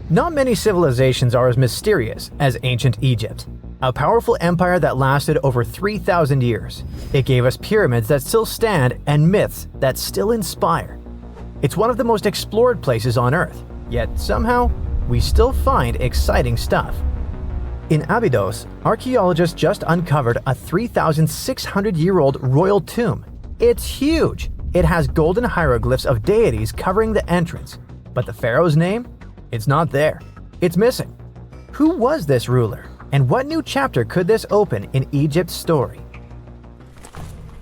Not many civilizations are as mysterious as ancient Egypt, a powerful empire that lasted over 3,000 years. It gave us pyramids that still stand and myths that still inspire. It's one of the most explored places on Earth, yet somehow we still find exciting stuff. In Abydos, archaeologists just uncovered a 3,600-year-old royal tomb. It's huge! It has golden hieroglyphs of deities covering the entrance, but the pharaoh's name? It's not there. It's missing. Who was this ruler, and what new chapter could this open in Egypt's story?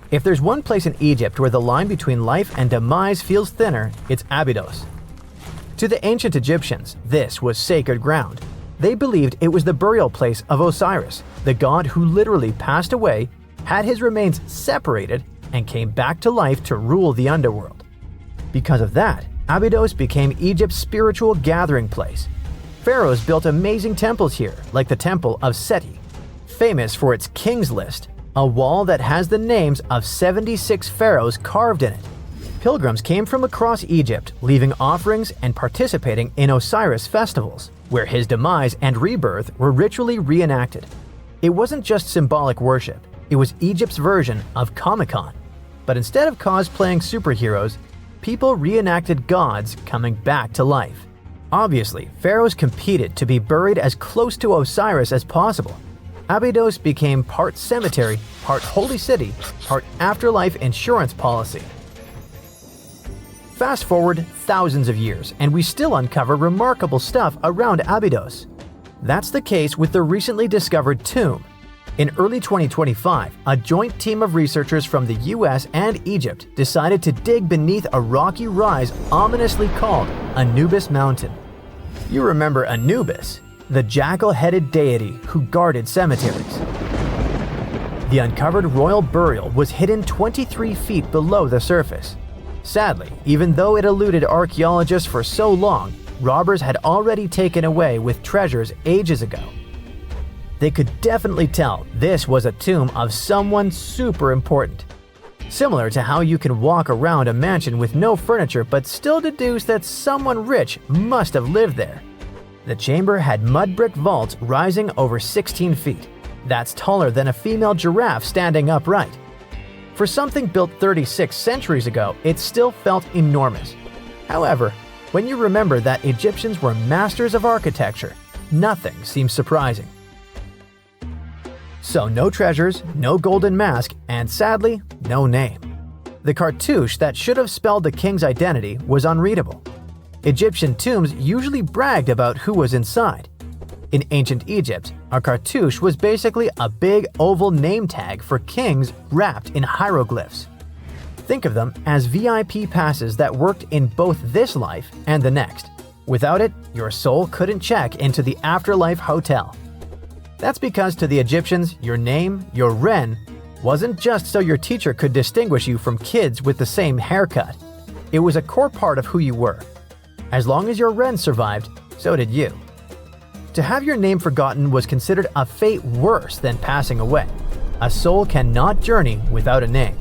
If there's one place in Egypt where the line between life and demise feels thinner, it's Abydos. To the ancient Egyptians, this was sacred ground. They believed it was the burial place of Osiris, the god who literally passed away, had his remains separated, and came back to life to rule the underworld. Because of that, Abydos became Egypt's spiritual gathering place. Pharaohs built amazing temples here, like the Temple of Seti, famous for its King's List, a wall that has the names of 76 pharaohs carved in it. Pilgrims came from across Egypt, leaving offerings and participating in Osiris festivals, where his demise and rebirth were ritually reenacted. It wasn't just symbolic worship, it was Egypt's version of Comic-Con. But instead of cosplaying superheroes, people reenacted gods coming back to life. Obviously, pharaohs competed to be buried as close to Osiris as possible. Abydos became part cemetery, part holy city, part afterlife insurance policy. Fast forward thousands of years, and we still uncover remarkable stuff around Abydos. That's the case with the recently discovered tomb. In early 2025, a joint team of researchers from the US and Egypt decided to dig beneath a rocky rise ominously called Anubis Mountain. You remember Anubis, the jackal-headed deity who guarded cemeteries. The uncovered royal burial was hidden 23 feet below the surface. Sadly, even though it eluded archaeologists for so long, robbers had already taken away with treasures ages ago. They could definitely tell this was a tomb of someone super important. Similar to how you can walk around a mansion with no furniture but still deduce that someone rich must have lived there. The chamber had mud brick vaults rising over 16 feet. That's taller than a female giraffe standing upright. For something built 36 centuries ago, it still felt enormous. However, when you remember that Egyptians were masters of architecture, nothing seems surprising. So no treasures, no golden mask, and sadly, no name. The cartouche that should have spelled the king's identity was unreadable. Egyptian tombs usually bragged about who was inside. In ancient Egypt, a cartouche was basically a big oval name tag for kings wrapped in hieroglyphs. Think of them as VIP passes that worked in both this life and the next. Without it, your soul couldn't check into the afterlife hotel. That's because to the Egyptians, your name, your ren, wasn't just so your teacher could distinguish you from kids with the same haircut. It was a core part of who you were. As long as your ren survived, so did you. To have your name forgotten was considered a fate worse than passing away. A soul cannot journey without a name.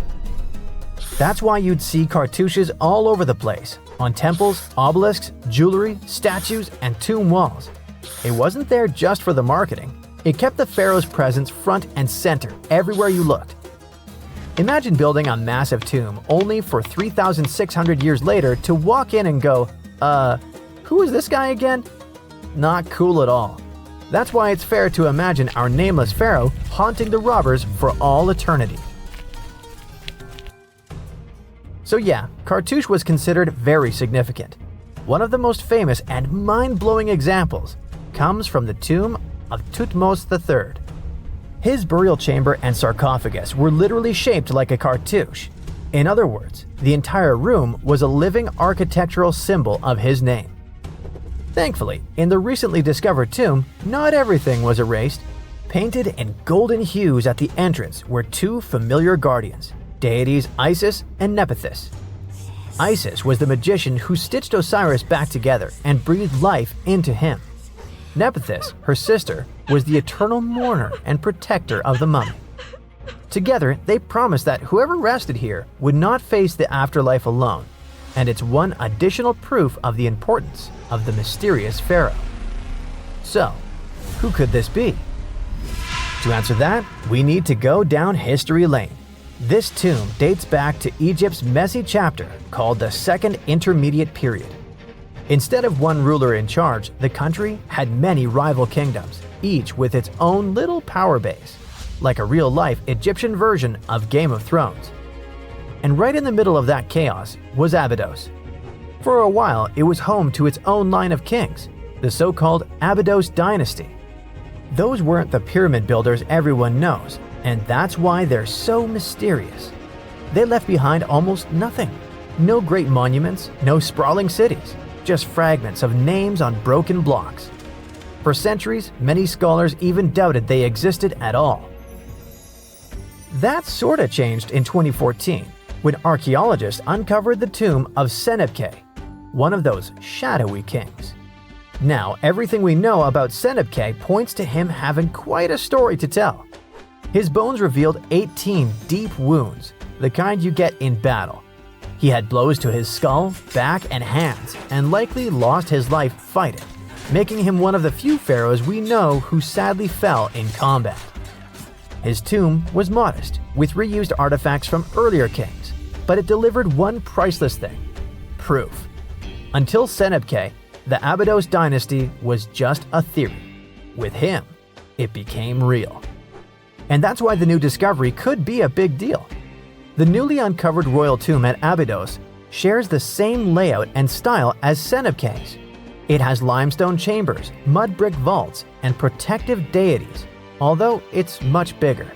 That's why you'd see cartouches all over the place, on temples, obelisks, jewelry, statues, and tomb walls. It wasn't there just for the marketing. It kept the pharaoh's presence front and center everywhere you looked. Imagine building a massive tomb only for 3,600 years later to walk in and go, who is this guy again? Not cool at all. That's why it's fair to imagine our nameless pharaoh haunting the robbers for all eternity. So yeah, cartouche was considered very significant. One of the most famous and mind-blowing examples comes from the tomb of Thutmose III. His burial chamber and sarcophagus were literally shaped like a cartouche. In other words, the entire room was a living architectural symbol of his name. Thankfully, in the recently discovered tomb, not everything was erased. Painted in golden hues at the entrance were two familiar guardians, deities Isis and Nephthys. Isis was the magician who stitched Osiris back together and breathed life into him. Nephthys, her sister, was the eternal mourner and protector of the mummy. Together, they promised that whoever rested here would not face the afterlife alone, and it's one additional proof of the importance of the mysterious pharaoh. So, who could this be? To answer that, we need to go down history lane. This tomb dates back to Egypt's messy chapter called the Second Intermediate Period. Instead of one ruler in charge, the country had many rival kingdoms, each with its own little power base, like a real-life Egyptian version of Game of Thrones. And right in the middle of that chaos was Abydos. For a while, it was home to its own line of kings, the so-called Abydos dynasty. Those weren't the pyramid builders everyone knows, and that's why they're so mysterious. They left behind almost nothing. No great monuments, no sprawling cities, just fragments of names on broken blocks. For centuries, many scholars even doubted they existed at all. That sorta changed in 2014, when archaeologists uncovered the tomb of Senebkay, one of those shadowy kings. Now, everything we know about Senebkay points to him having quite a story to tell. His bones revealed 18 deep wounds, the kind you get in battle. He had blows to his skull, back, and hands, and likely lost his life fighting, making him one of the few pharaohs we know who sadly fell in combat. His tomb was modest, with reused artifacts from earlier kings, but it delivered one priceless thing: proof. Until Senebkay, the Abydos dynasty was just a theory. With him, it became real. And that's why the new discovery could be a big deal. The newly uncovered royal tomb at Abydos shares the same layout and style as Senebkay's. It has limestone chambers, mud brick vaults, and protective deities, although it's much bigger.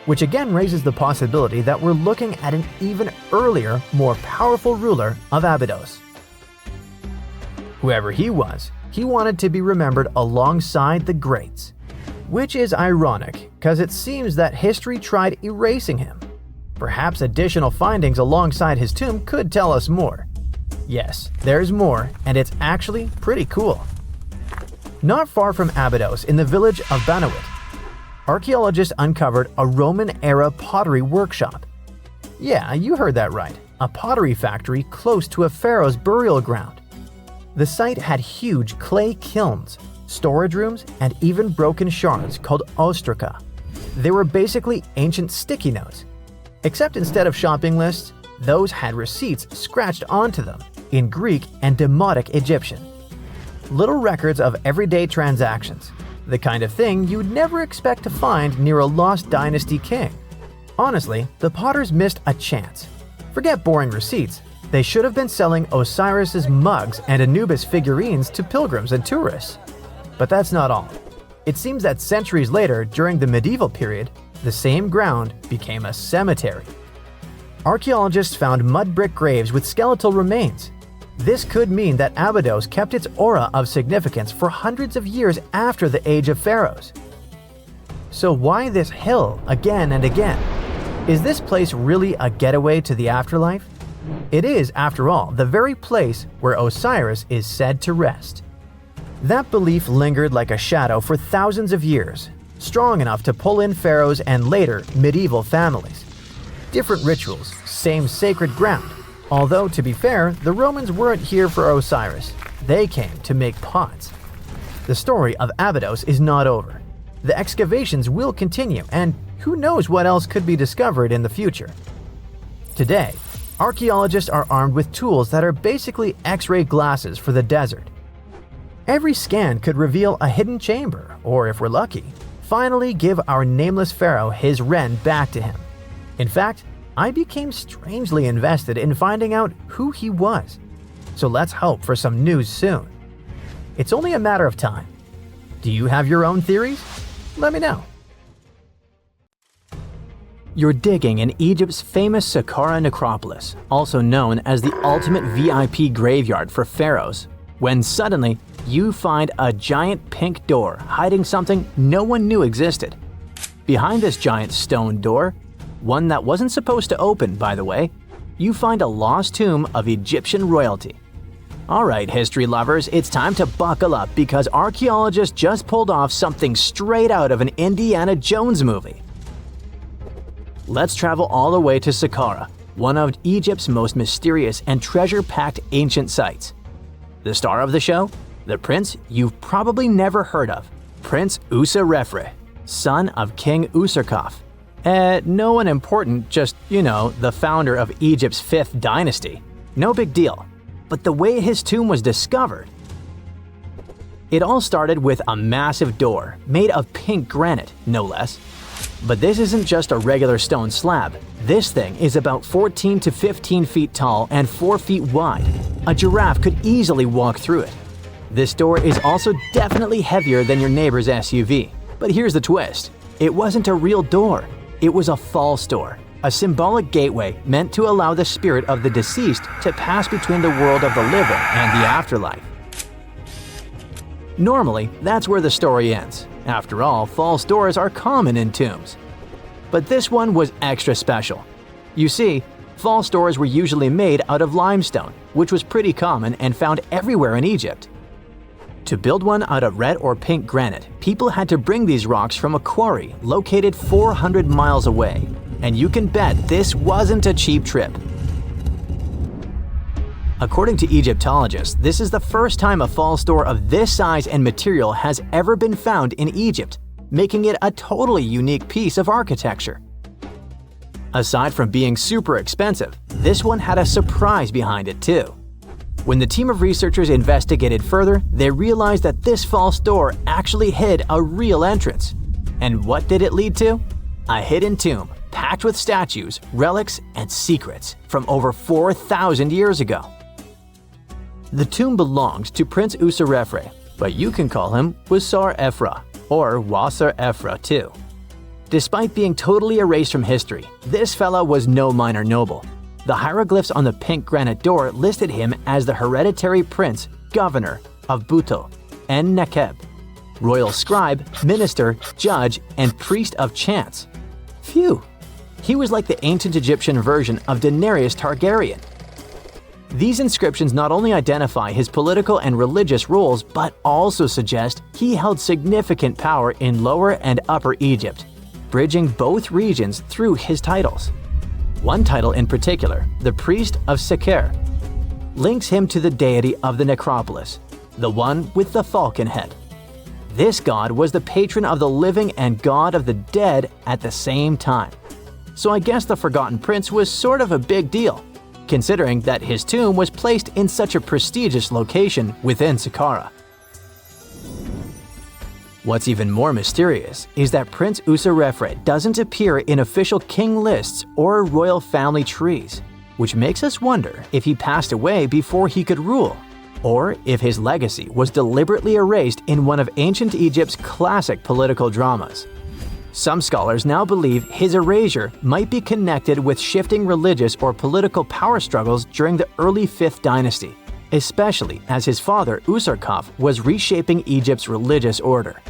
Which again raises the possibility that we're looking at an even earlier, more powerful ruler of Abydos. Whoever he was, he wanted to be remembered alongside the greats. Which is ironic, because it seems that history tried erasing him. Perhaps additional findings alongside his tomb could tell us more. Yes, there's more, and it's actually pretty cool. Not far from Abydos, in the village of Banawit, archaeologists uncovered a Roman-era pottery workshop. Yeah, you heard that right, a pottery factory close to a pharaoh's burial ground. The site had huge clay kilns, storage rooms, and even broken shards called ostraca. They were basically ancient sticky notes, except instead of shopping lists, those had receipts scratched onto them in Greek and Demotic Egyptian. Little records of everyday transactions, the kind of thing you'd never expect to find near a lost dynasty king. Honestly, the potters missed a chance. Forget boring receipts, they should have been selling Osiris's mugs and Anubis figurines to pilgrims and tourists. But that's not all. It seems that centuries later, during the medieval period, the same ground became a cemetery. Archaeologists found mud brick graves with skeletal remains. This could mean that Abydos kept its aura of significance for hundreds of years after the Age of Pharaohs. So why this hill again and again? Is this place really a getaway to the afterlife? It is, after all, the very place where Osiris is said to rest. That belief lingered like a shadow for thousands of years, strong enough to pull in pharaohs and later medieval families. Different rituals, same sacred ground. Although, to be fair, the Romans weren't here for Osiris. They came to make pots. The story of Abydos is not over. The excavations will continue, and who knows what else could be discovered in the future. Today, archaeologists are armed with tools that are basically X-ray glasses for the desert. Every scan could reveal a hidden chamber, or if we're lucky, finally give our nameless pharaoh his wren back to him. In fact, I became strangely invested in finding out who he was. So let's hope for some news soon. It's only a matter of time. Do you have your own theories? Let me know. You're digging in Egypt's famous Saqqara necropolis, also known as the ultimate VIP graveyard for pharaohs, when suddenly you find a giant pink door hiding something no one knew existed. Behind this giant stone door, one that wasn't supposed to open, by the way, you find a lost tomb of Egyptian royalty. Alright, history lovers, it's time to buckle up because archaeologists just pulled off something straight out of an Indiana Jones movie. Let's travel all the way to Saqqara, one of Egypt's most mysterious and treasure-packed ancient sites. The star of the show? The prince you've probably never heard of, Prince Userefre, son of King Userkaf. No one important, just, the founder of Egypt's 5th dynasty. No big deal. But the way his tomb was discovered… It all started with a massive door, made of pink granite, no less. But this isn't just a regular stone slab. This thing is about 14 to 15 feet tall and 4 feet wide. A giraffe could easily walk through it. This door is also definitely heavier than your neighbor's SUV. But here's the twist. It wasn't a real door. It was a false door, a symbolic gateway meant to allow the spirit of the deceased to pass between the world of the living and the afterlife. Normally, that's where the story ends. After all, false doors are common in tombs. But this one was extra special. You see, false doors were usually made out of limestone, which was pretty common and found everywhere in Egypt. To build one out of red or pink granite, people had to bring these rocks from a quarry located 400 miles away. And you can bet this wasn't a cheap trip. According to Egyptologists, this is the first time a false door of this size and material has ever been found in Egypt, making it a totally unique piece of architecture. Aside from being super expensive, this one had a surprise behind it too. When the team of researchers investigated further, they realized that this false door actually hid a real entrance. And what did it lead to? A hidden tomb, packed with statues, relics, and secrets from over 4,000 years ago. The tomb belonged to Prince Userefre, but you can call him Wasar Efra, or Wasar Efra too. Despite being totally erased from history, this fella was no minor noble. The hieroglyphs on the pink granite door listed him as the hereditary prince, governor of Buto and Nekeb, royal scribe, minister, judge, and priest of chance. Phew! He was like the ancient Egyptian version of Daenerys Targaryen. These inscriptions not only identify his political and religious roles, but also suggest he held significant power in Lower and Upper Egypt, bridging both regions through his titles. One title in particular, the priest of Seker, links him to the deity of the necropolis, the one with the falcon head. This god was the patron of the living and god of the dead at the same time. So I guess the Forgotten Prince was sort of a big deal, considering that his tomb was placed in such a prestigious location within Saqqara. What's even more mysterious is that Prince Userefre doesn't appear in official king lists or royal family trees, which makes us wonder if he passed away before he could rule, or if his legacy was deliberately erased in one of ancient Egypt's classic political dramas. Some scholars now believe his erasure might be connected with shifting religious or political power struggles during the early 5th dynasty, especially as his father Userkaf was reshaping Egypt's religious order.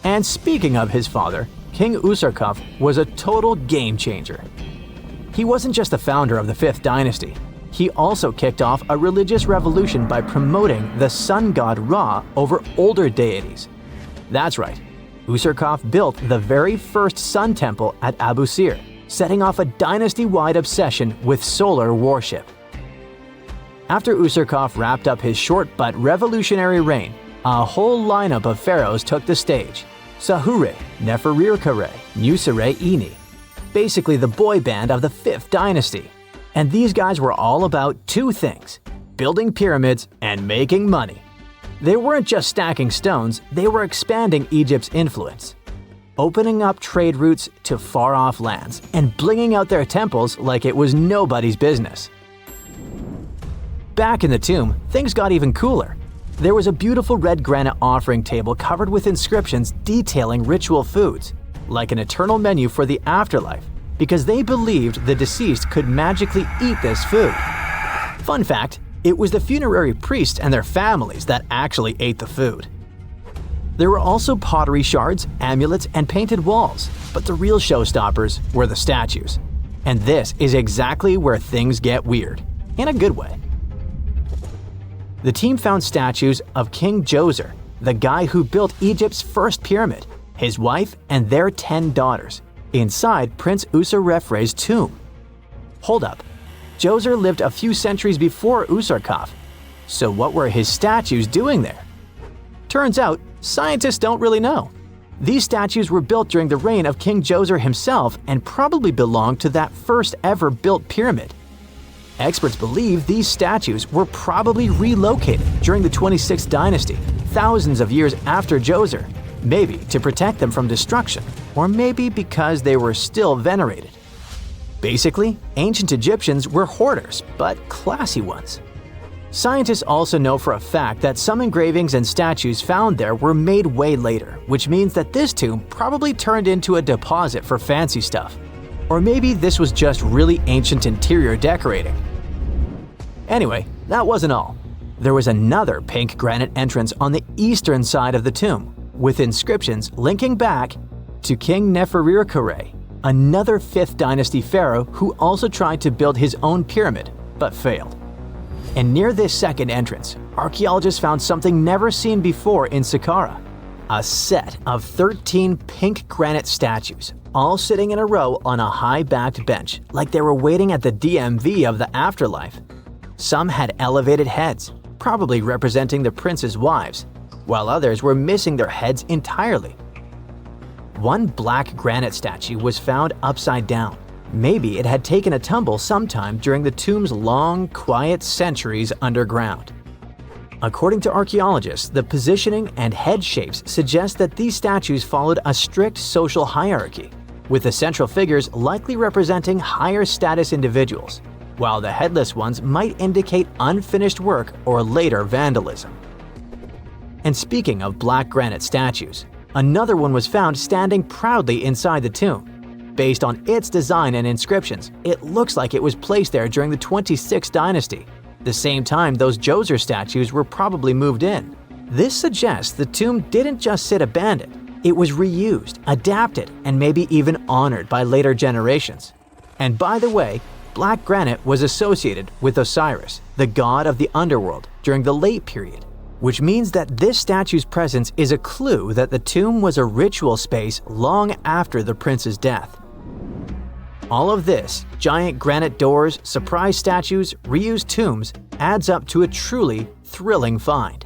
And speaking of his father, King Userkaf was a total game changer. He wasn't just the founder of the 5th dynasty, he also kicked off a religious revolution by promoting the sun god Ra over older deities. That's right, Userkaf built the very first sun temple at Abu Sir, setting off a dynasty-wide obsession with solar worship. After Userkaf wrapped up his short but revolutionary reign, a whole lineup of pharaohs took the stage. Sahure, Neferirkare, Nusere-Ini, basically the boy band of the 5th dynasty. And these guys were all about two things: building pyramids and making money. They weren't just stacking stones, they were expanding Egypt's influence, opening up trade routes to far-off lands, and blinging out their temples like it was nobody's business. Back in the tomb, things got even cooler. There was a beautiful red granite offering table covered with inscriptions detailing ritual foods, like an eternal menu for the afterlife, because they believed the deceased could magically eat this food. Fun fact, it was the funerary priests and their families that actually ate the food. There were also pottery shards, amulets, and painted walls, but the real showstoppers were the statues. And this is exactly where things get weird, in a good way. The team found statues of King Djoser, the guy who built Egypt's first pyramid, his wife, and their 10 daughters, inside Prince Userefre's tomb. Hold up, Djoser lived a few centuries before Userkaf, so what were his statues doing there? Turns out, scientists don't really know. These statues were built during the reign of King Djoser himself and probably belonged to that first ever built pyramid. Experts believe these statues were probably relocated during the 26th dynasty, thousands of years after Djoser, maybe to protect them from destruction, or maybe because they were still venerated. Basically, ancient Egyptians were hoarders, but classy ones. Scientists also know for a fact that some engravings and statues found there were made way later, which means that this tomb probably turned into a deposit for fancy stuff. Or maybe this was just really ancient interior decorating. Anyway, that wasn't all. There was another pink granite entrance on the eastern side of the tomb, with inscriptions linking back to King Nefertiti, another 5th dynasty pharaoh who also tried to build his own pyramid, but failed. And near this second entrance, archaeologists found something never seen before in Saqqara: a set of 13 pink granite statues, all sitting in a row on a high-backed bench, like they were waiting at the DMV of the afterlife. Some had elevated heads, probably representing the prince's wives, while others were missing their heads entirely. One black granite statue was found upside down. Maybe it had taken a tumble sometime during the tomb's long, quiet centuries underground. According to archaeologists, the positioning and head shapes suggest that these statues followed a strict social hierarchy, with the central figures likely representing higher status individuals, while the headless ones might indicate unfinished work or later vandalism. And speaking of black granite statues, another one was found standing proudly inside the tomb. Based on its design and inscriptions, it looks like it was placed there during the 26th dynasty, the same time those Djoser statues were probably moved in. This suggests the tomb didn't just sit abandoned, it was reused, adapted, and maybe even honored by later generations. And by the way, black granite was associated with Osiris, the god of the underworld, during the late period, which means that this statue's presence is a clue that the tomb was a ritual space long after the prince's death. All of this, giant granite doors, surprise statues, reused tombs, adds up to a truly thrilling find.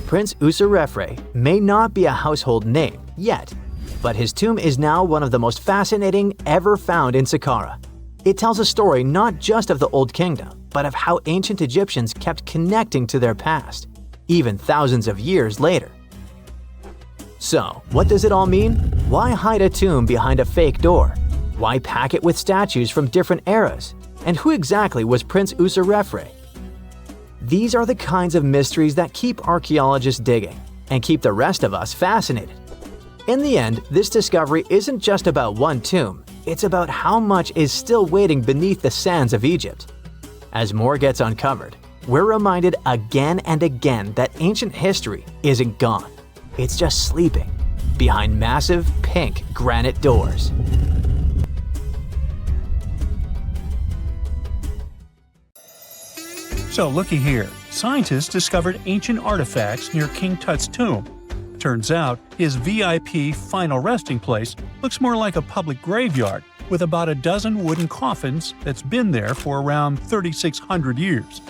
Prince Userefre may not be a household name yet, but his tomb is now one of the most fascinating ever found in Saqqara. It tells a story not just of the Old Kingdom, but of how ancient Egyptians kept connecting to their past, even thousands of years later. So, what does it all mean? Why hide a tomb behind a fake door? Why pack it with statues from different eras? And who exactly was Prince Userefre? These are the kinds of mysteries that keep archaeologists digging and keep the rest of us fascinated. In the end, this discovery isn't just about one tomb, it's about how much is still waiting beneath the sands of Egypt. As more gets uncovered, we're reminded again and again that ancient history isn't gone. It's just sleeping behind massive pink granite doors. So looky here, scientists discovered ancient artifacts near King Tut's tomb. Turns out, his VIP final resting place looks more like a public graveyard with about a dozen wooden coffins that's been there for around 3,600 years.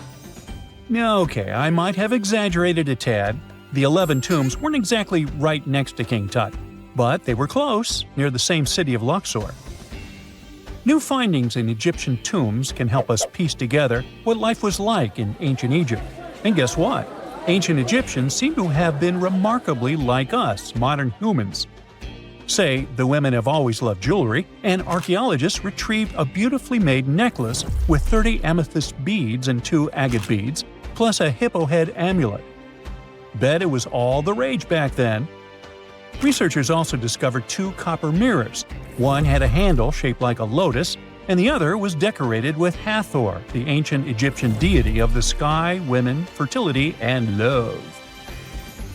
Now, okay, I might have exaggerated a tad. The 11 tombs weren't exactly right next to King Tut, but they were close, near the same city of Luxor. New findings in Egyptian tombs can help us piece together what life was like in ancient Egypt. And guess what? Ancient Egyptians seem to have been remarkably like us, modern humans. Say, the women have always loved jewelry, and archaeologists retrieved a beautifully made necklace with 30 amethyst beads and 2 agate beads, plus a hippo head amulet. Bet it was all the rage back then. Researchers also discovered 2 copper mirrors. One had a handle shaped like a lotus, and the other was decorated with Hathor, the ancient Egyptian deity of the sky, women, fertility, and love.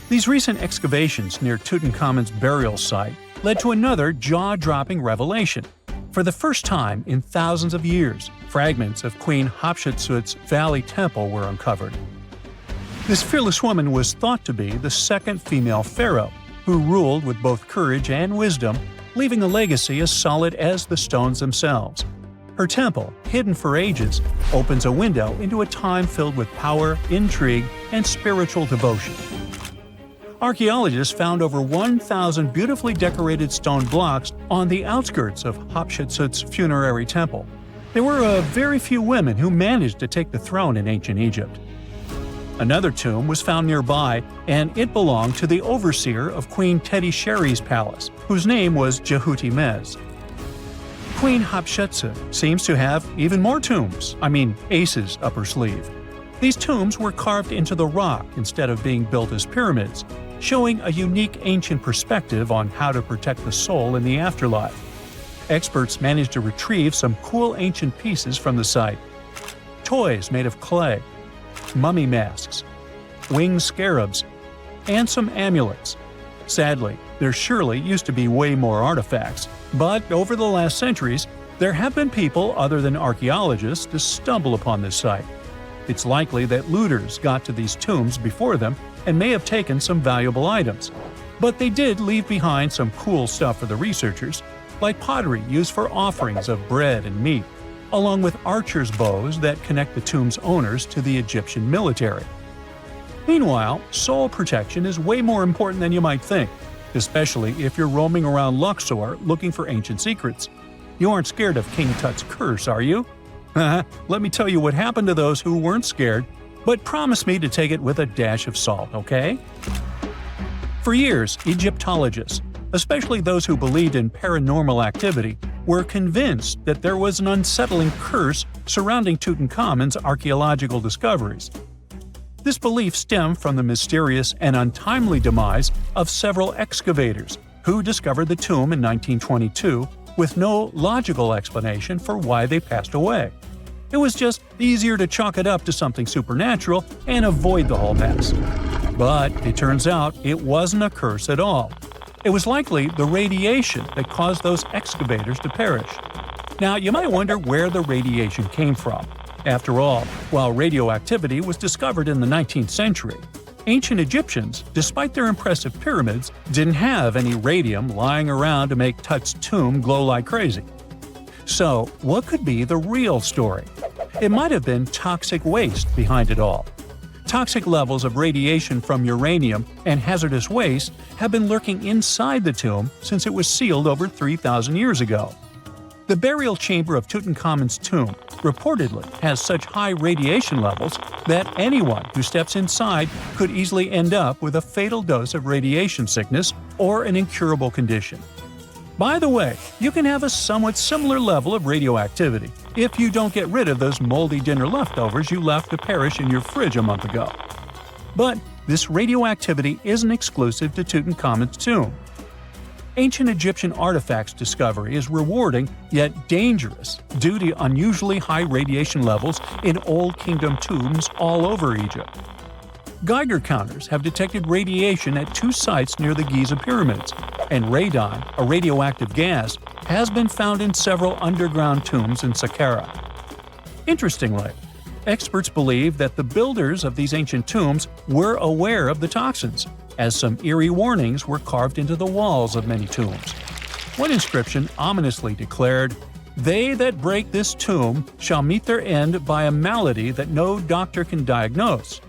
These recent excavations near Tutankhamun's burial site led to another jaw-dropping revelation. For the first time in thousands of years, fragments of Queen Hatshepsut's Valley Temple were uncovered. This fearless woman was thought to be the second female pharaoh, who ruled with both courage and wisdom, leaving a legacy as solid as the stones themselves. Her temple, hidden for ages, opens a window into a time filled with power, intrigue, and spiritual devotion. Archaeologists found over 1,000 beautifully decorated stone blocks on the outskirts of Hatshepsut's funerary temple. There were very few women who managed to take the throne in ancient Egypt. Another tomb was found nearby, and it belonged to the overseer of Queen Teti Sheri's palace, whose name was Jehuti Mez. Queen Hatshepsut seems to have even more tombs, aces up her sleeve. These tombs were carved into the rock instead of being built as pyramids, showing a unique ancient perspective on how to protect the soul in the afterlife. Experts managed to retrieve some cool ancient pieces from the site. Toys made of clay, mummy masks, winged scarabs, and some amulets. Sadly, there surely used to be way more artifacts, but over the last centuries, there have been people other than archaeologists to stumble upon this site. It's likely that looters got to these tombs before them and may have taken some valuable items. But they did leave behind some cool stuff for the researchers, like pottery used for offerings of bread and meat, along with archers' bows that connect the tomb's owners to the Egyptian military. Meanwhile, soul protection is way more important than you might think, especially if you're roaming around Luxor looking for ancient secrets. You aren't scared of King Tut's curse, are you? Let me tell you what happened to those who weren't scared, but promise me to take it with a dash of salt, okay? For years, Egyptologists, especially those who believed in paranormal activity, were convinced that there was an unsettling curse surrounding Tutankhamun's archaeological discoveries. This belief stemmed from the mysterious and untimely demise of several excavators who discovered the tomb in 1922 with no logical explanation for why they passed away. It was just easier to chalk it up to something supernatural and avoid the whole mess. But it turns out it wasn't a curse at all. It was likely the radiation that caused those excavators to perish. Now, you might wonder where the radiation came from. After all, while radioactivity was discovered in the 19th century, ancient Egyptians, despite their impressive pyramids, didn't have any radium lying around to make Tut's tomb glow like crazy. So, what could be the real story? It might have been toxic waste behind it all. Toxic levels of radiation from uranium and hazardous waste have been lurking inside the tomb since it was sealed over 3,000 years ago. The burial chamber of Tutankhamun's tomb reportedly has such high radiation levels that anyone who steps inside could easily end up with a fatal dose of radiation sickness or an incurable condition. By the way, you can have a somewhat similar level of radioactivity if you don't get rid of those moldy dinner leftovers you left to perish in your fridge a month ago. But this radioactivity isn't exclusive to Tutankhamun's tomb. Ancient Egyptian artifacts discovery is rewarding yet dangerous due to unusually high radiation levels in Old Kingdom tombs all over Egypt. Geiger counters have detected radiation at 2 sites near the Giza pyramids, and radon, a radioactive gas, has been found in several underground tombs in Saqqara. Interestingly, experts believe that the builders of these ancient tombs were aware of the toxins, as some eerie warnings were carved into the walls of many tombs. One inscription ominously declared, "They that break this tomb shall meet their end by a malady that no doctor can diagnose."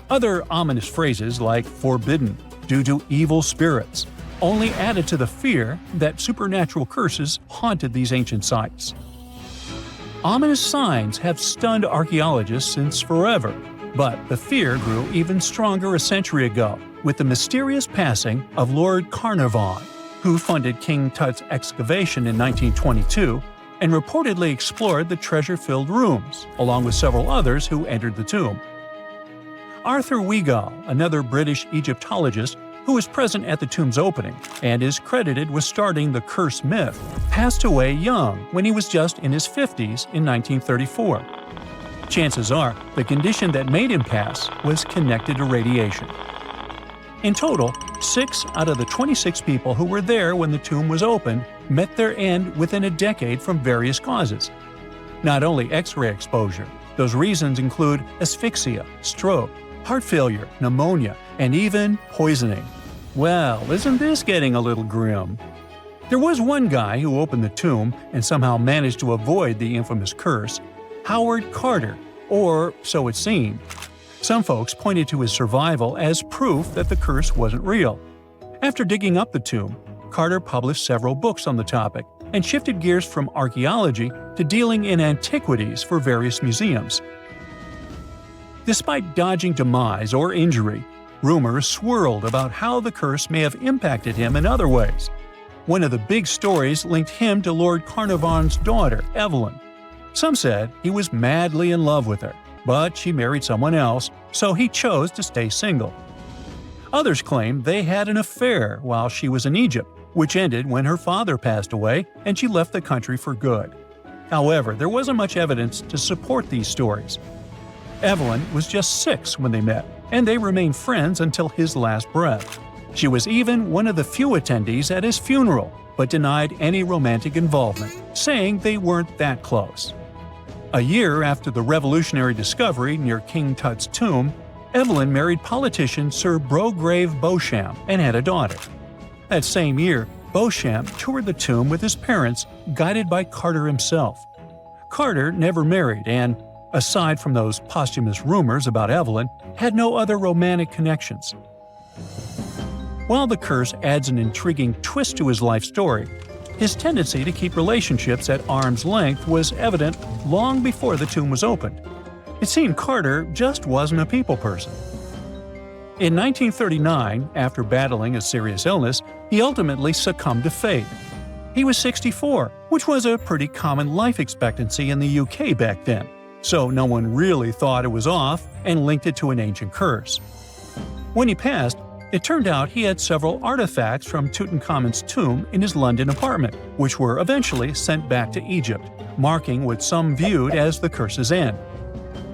Other ominous phrases like "forbidden," "due to evil spirits," only added to the fear that supernatural curses haunted these ancient sites. Ominous signs have stunned archaeologists since forever, but the fear grew even stronger a century ago with the mysterious passing of Lord Carnarvon, who funded King Tut's excavation in 1922 and reportedly explored the treasure-filled rooms, along with several others who entered the tomb. Arthur Weigall, another British Egyptologist who was present at the tomb's opening and is credited with starting the curse myth, passed away young when he was just in his 50s in 1934. Chances are the condition that made him pass was connected to radiation. In total, 6 out of the 26 people who were there when the tomb was opened met their end within a decade from various causes. Not only X-ray exposure, those reasons include asphyxia, stroke, heart failure, pneumonia, and even poisoning. Well, isn't this getting a little grim? There was one guy who opened the tomb and somehow managed to avoid the infamous curse, Howard Carter, or so it seemed. Some folks pointed to his survival as proof that the curse wasn't real. After digging up the tomb, Carter published several books on the topic and shifted gears from archaeology to dealing in antiquities for various museums. Despite dodging demise or injury, rumors swirled about how the curse may have impacted him in other ways. One of the big stories linked him to Lord Carnarvon's daughter, Evelyn. Some said he was madly in love with her, but she married someone else, so he chose to stay single. Others claimed they had an affair while she was in Egypt, which ended when her father passed away and she left the country for good. However, there wasn't much evidence to support these stories. Evelyn was just 6 when they met, and they remained friends until his last breath. She was even one of the few attendees at his funeral, but denied any romantic involvement, saying they weren't that close. A year after the revolutionary discovery near King Tut's tomb, Evelyn married politician Sir Brograve Beauchamp and had a daughter. That same year, Beauchamp toured the tomb with his parents, guided by Carter himself. Carter never married and, aside from those posthumous rumors about Evelyn, had no other romantic connections. While the curse adds an intriguing twist to his life story, his tendency to keep relationships at arm's length was evident long before the tomb was opened. It seemed Carter just wasn't a people person. In 1939, after battling a serious illness, he ultimately succumbed to fate. He was 64, which was a pretty common life expectancy in the UK back then, so no one really thought it was off and linked it to an ancient curse. When he passed, it turned out he had several artifacts from Tutankhamun's tomb in his London apartment, which were eventually sent back to Egypt, marking what some viewed as the curse's end.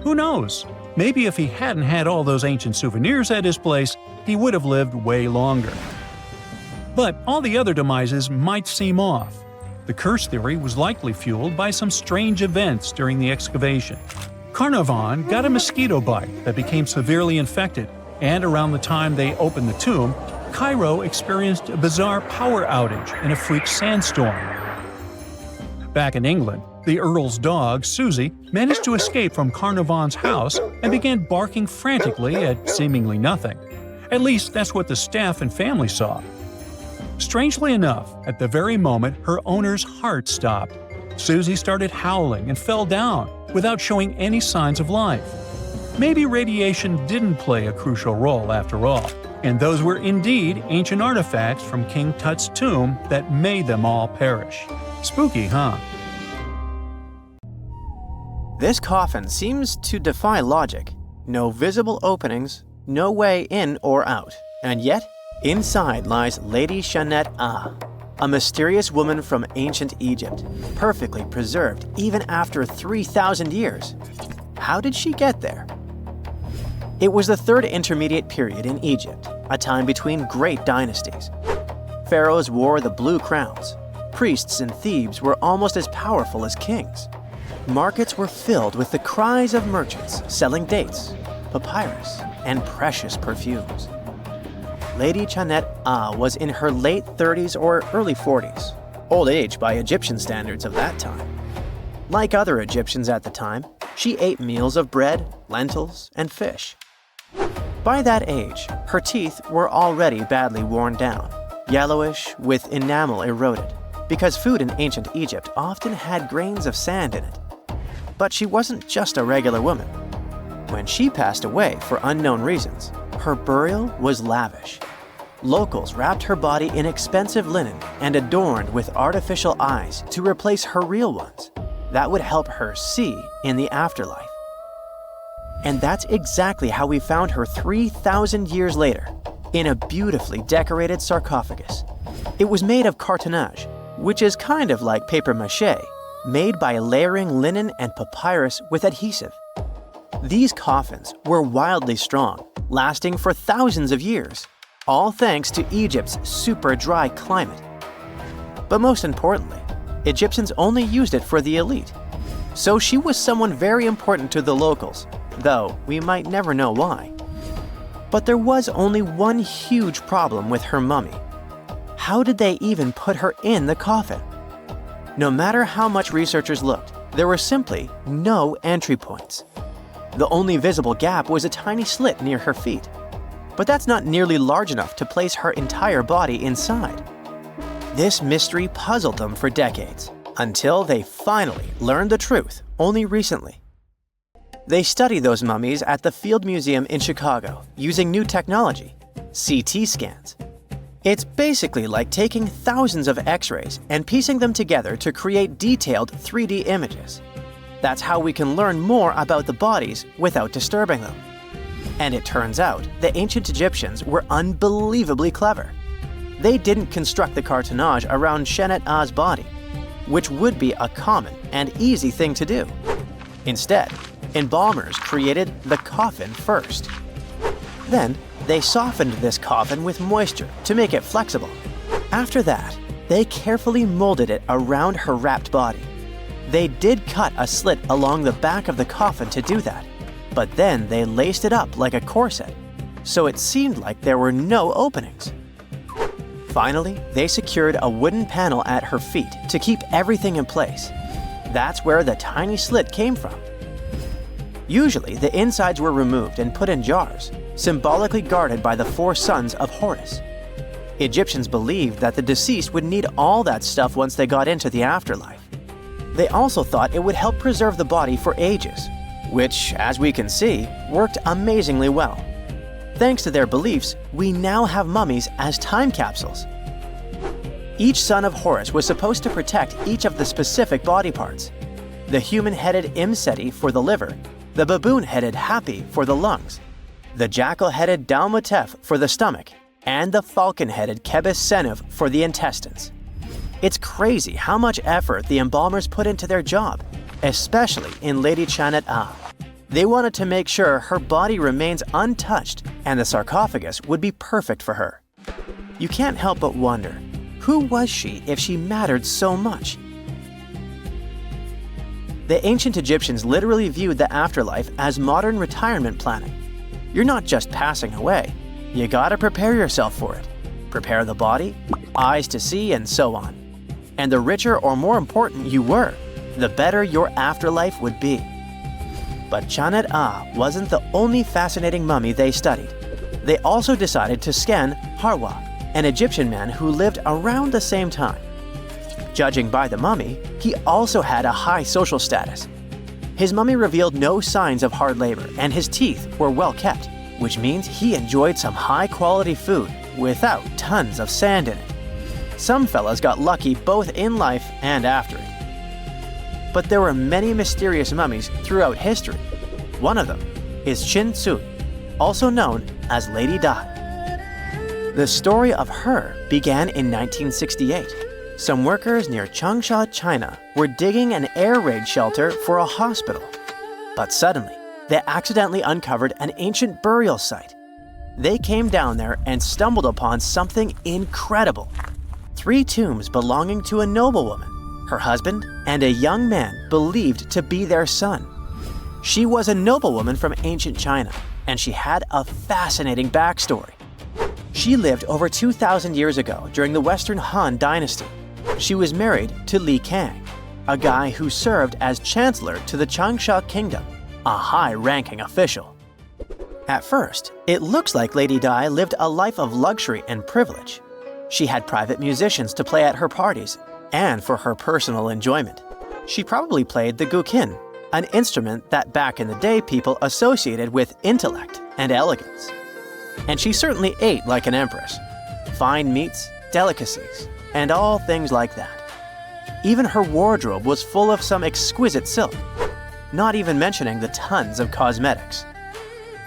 Who knows? Maybe if he hadn't had all those ancient souvenirs at his place, he would have lived way longer. But all the other demises might seem off. The curse theory was likely fueled by some strange events during the excavation. Carnarvon got a mosquito bite that became severely infected, and around the time they opened the tomb, Cairo experienced a bizarre power outage in a freak sandstorm. Back in England, the Earl's dog, Susie, managed to escape from Carnarvon's house and began barking frantically at seemingly nothing. At least that's what the staff and family saw. Strangely enough, at the very moment her owner's heart stopped, Susie started howling and fell down without showing any signs of life. Maybe radiation didn't play a crucial role after all, and those were indeed ancient artifacts from King Tut's tomb that made them all perish. Spooky, huh? This coffin seems to defy logic. No visible openings, no way in or out, and yet, inside lies Lady Shanette Ah, a mysterious woman from ancient Egypt, perfectly preserved even after 3,000 years. How did she get there? It was the third intermediate period in Egypt, a time between great dynasties. Pharaohs wore the blue crowns. Priests in Thebes were almost as powerful as kings. Markets were filled with the cries of merchants selling dates, papyrus, and precious perfumes. Lady Shanette Ah was in her late 30s or early 40s, old age by Egyptian standards of that time. Like other Egyptians at the time, she ate meals of bread, lentils, and fish. By that age, her teeth were already badly worn down, yellowish with enamel eroded, because food in ancient Egypt often had grains of sand in it. But she wasn't just a regular woman. When she passed away for unknown reasons, her burial was lavish. Locals wrapped her body in expensive linen and adorned with artificial eyes to replace her real ones. That would help her see in the afterlife. And that's exactly how we found her 3,000 years later, in a beautifully decorated sarcophagus. It was made of cartonnage, which is kind of like papier-mâché, made by layering linen and papyrus with adhesive. These coffins were wildly strong, lasting for thousands of years, all thanks to Egypt's super dry climate. But most importantly, Egyptians only used it for the elite. So she was someone very important to the locals, though we might never know why. But there was only one huge problem with her mummy. How did they even put her in the coffin? No matter how much researchers looked, there were simply no entry points. The only visible gap was a tiny slit near her feet. But that's not nearly large enough to place her entire body inside. This mystery puzzled them for decades, until they finally learned the truth only recently. They studied those mummies at the Field Museum in Chicago using new technology, CT scans. It's basically like taking thousands of X-rays and piecing them together to create detailed 3D images. That's how we can learn more about the bodies without disturbing them. And it turns out the ancient Egyptians were unbelievably clever. They didn't construct the cartonnage around Shenat-A's body, which would be a common and easy thing to do. Instead, embalmers created the coffin first. Then, they softened this coffin with moisture to make it flexible. After that, they carefully molded it around her wrapped body. They did cut a slit along the back of the coffin to do that, but then they laced it up like a corset, so it seemed like there were no openings. Finally, they secured a wooden panel at her feet to keep everything in place. That's where the tiny slit came from. Usually, the insides were removed and put in jars, symbolically guarded by the 4 sons of Horus. Egyptians believed that the deceased would need all that stuff once they got into the afterlife. They also thought it would help preserve the body for ages, which, as we can see, worked amazingly well. Thanks to their beliefs, we now have mummies as time capsules. Each son of Horus was supposed to protect each of the specific body parts. The human-headed Imseti for the liver, the baboon-headed Hapi for the lungs, the jackal-headed Dalmatef for the stomach, and the falcon-headed Kebis Senuv for the intestines. It's crazy how much effort the embalmers put into their job, especially in Lady Shenat-A. They wanted to make sure her body remains untouched and the sarcophagus would be perfect for her. You can't help but wonder, who was she if she mattered so much? The ancient Egyptians literally viewed the afterlife as modern retirement planning. You're not just passing away, you gotta prepare yourself for it. Prepare the body, eyes to see, and so on. And the richer or more important you were, the better your afterlife would be. But Shenat-A wasn't the only fascinating mummy they studied. They also decided to scan Harwa, an Egyptian man who lived around the same time. Judging by the mummy, he also had a high social status. His mummy revealed no signs of hard labor and his teeth were well kept, which means he enjoyed some high-quality food without tons of sand in it. Some fellas got lucky both in life and after it. But there were many mysterious mummies throughout history. One of them is Chin Tsun, also known as Lady Dai. The story of her began in 1968. Some workers near Changsha, China were digging an air raid shelter for a hospital. But suddenly, they accidentally uncovered an ancient burial site. They came down there and stumbled upon something incredible. 3 tombs belonging to a noblewoman, her husband, and a young man believed to be their son. She was a noblewoman from ancient China, and she had a fascinating backstory. She lived over 2,000 years ago during the Western Han Dynasty. She was married to Li Kang, a guy who served as chancellor to the Changsha Kingdom, a high-ranking official. At first, it looks like Lady Dai lived a life of luxury and privilege. She had private musicians to play at her parties, and for her personal enjoyment. She probably played the guqin, an instrument that back in the day people associated with intellect and elegance. And she certainly ate like an empress. Fine meats, delicacies, and all things like that. Even her wardrobe was full of some exquisite silk, not even mentioning the tons of cosmetics.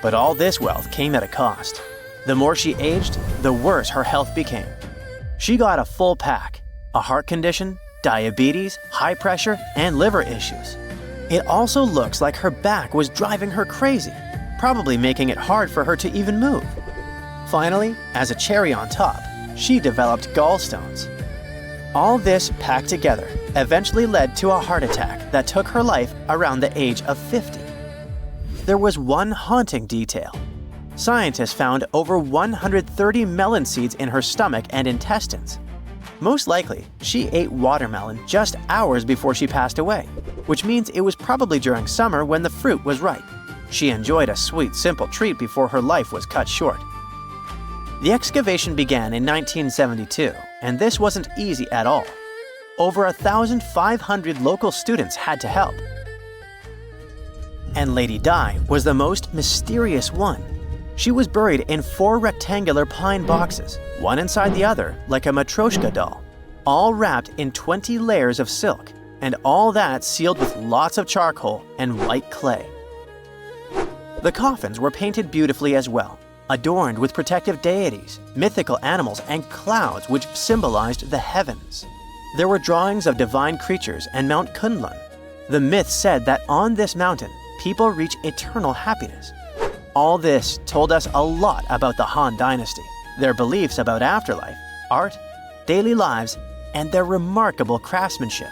But all this wealth came at a cost. The more she aged, the worse her health became. She got a full pack: a heart condition, diabetes, high pressure, and liver issues. It also looks like her back was driving her crazy, probably making it hard for her to even move. Finally, as a cherry on top, she developed gallstones. All this packed together eventually led to a heart attack that took her life around the age of 50. There was one haunting detail. Scientists found over 130 melon seeds in her stomach and intestines. Most likely, she ate watermelon just hours before she passed away, which means it was probably during summer when the fruit was ripe. She enjoyed a sweet, simple treat before her life was cut short. The excavation began in 1972, and this wasn't easy at all. Over 1,500 local students had to help. And Lady Di was the most mysterious one. She was buried in 4 rectangular pine boxes, one inside the other like a Matryoshka doll, all wrapped in 20 layers of silk, and all that sealed with lots of charcoal and white clay. The coffins were painted beautifully as well, adorned with protective deities, mythical animals, and clouds which symbolized the heavens. There were drawings of divine creatures and Mount Kunlun. The myth said that on this mountain, people reach eternal happiness. All this told us a lot about the Han Dynasty, their beliefs about afterlife, art, daily lives, and their remarkable craftsmanship.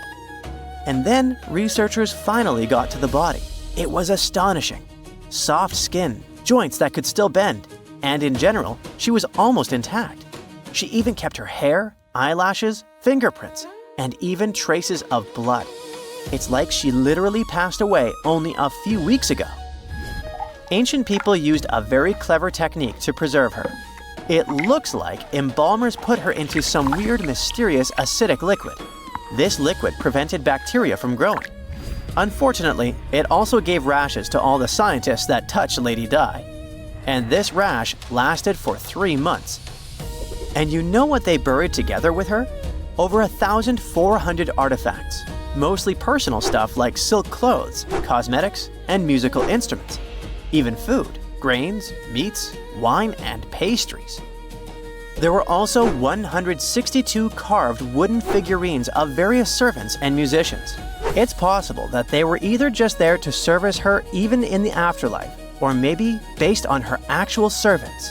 And then researchers finally got to the body. It was astonishing. Soft skin, joints that could still bend, and in general, she was almost intact. She even kept her hair, eyelashes, fingerprints, and even traces of blood. It's like she literally passed away only a few weeks ago. Ancient people used a very clever technique to preserve her. It looks like embalmers put her into some weird, mysterious acidic liquid. This liquid prevented bacteria from growing. Unfortunately, it also gave rashes to all the scientists that touched Lady Di. And this rash lasted for 3 months. And you know what they buried together with her? Over 1,400 artifacts, mostly personal stuff like silk clothes, cosmetics, and musical instruments. Even food, grains, meats, wine, and pastries. There were also 162 carved wooden figurines of various servants and musicians. It's possible that they were either just there to service her even in the afterlife, or maybe based on her actual servants.